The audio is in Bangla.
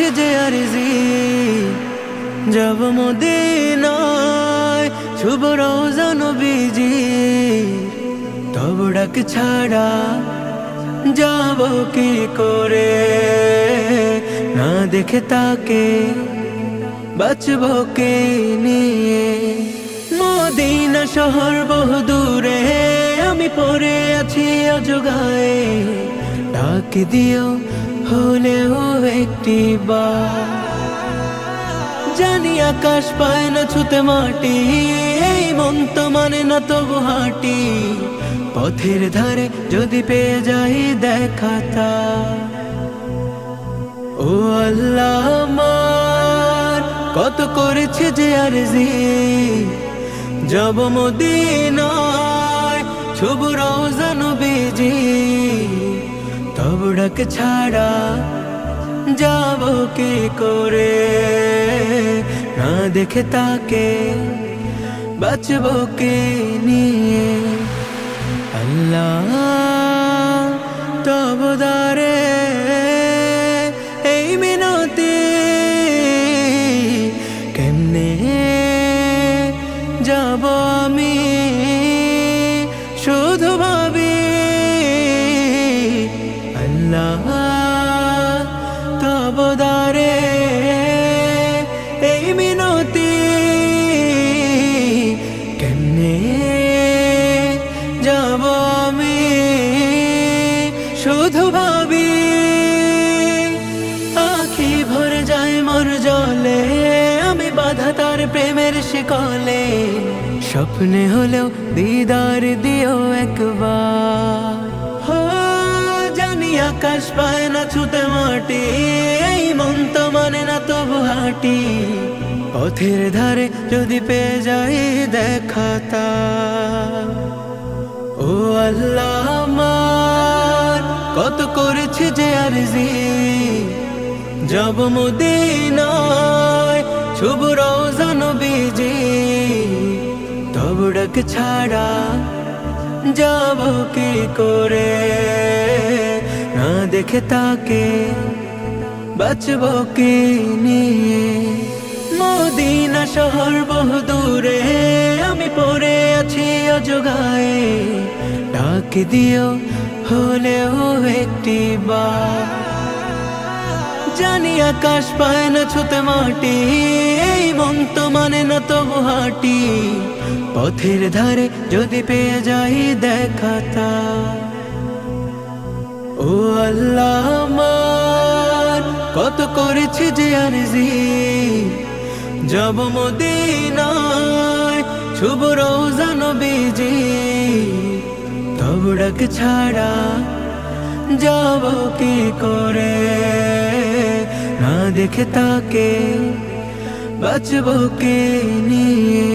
করেছে যে আরজি যাব মদিনায় শুভ রওজা নবীজি তব ডাক ছাড়া যাব কি করে না দেখে তাকে বাঁচব কে নিয়ে মদিনা শহর বহু দূরে আমি পড়ে আছি অজগায়ে ডাক দিও হলেও একটি বার জানি আকাশ পায় না ছুতে মাটি এই মন তো মানে না তবু হাঁটি পথের ধারে যদি পেয়ে যাই দেখাতা ও আল্লাহ আমার কত করেছে যে আরজি যাব মদিনায় শুভ রওজা নবীজি তব ডাক ছাড়া যাব কি করে না দেখে তাকে বাঁচব কে নিয়ে আল্লাহ তব দারে এই মিনতি কেমনে যাব আমি শুধু ভাবি আল্লাহ তব দারে এই মিনতি কেমনে যাব আমি শুধু ভাবি আখি ভরে যায় মোর জলে আমি বাধা তার প্রেমের শিকলে স্বপ্নে হলেও দিদার দিও একবার জানি আকাশ পায় না ছুতে মাটি এই মন তো মানে না তবু হাঁটি পথের ধারে যদি পেয়ে যাই দেখাতা ও আল্লাহ আমার কত করেছে যে আরজি যাব মদিনায় শুভ রওজা নবীজি তব ডাক ছাড়া যাব কি করে না দেখে তাকে বাঁচব কি নিয়ে মদিনা শহর বহু দূরে আমি পড়ে আছি অজগায়ে ডাক দিও হলেও একটি বার জানি আকাশ পায় না ছুতে মাটি এই মন তো মানে না তবু হাঁটি পথের ধারে যদি পেয়ে যাই দেখাতা ও আল্লাহ আমার কত করেছে যে আরজি যাব মদিনায় শুভ রওজা নবীজি তব ডাক ছাড়া যাব কি করে না দেখে তাকে বাঁচব কে নিয়ে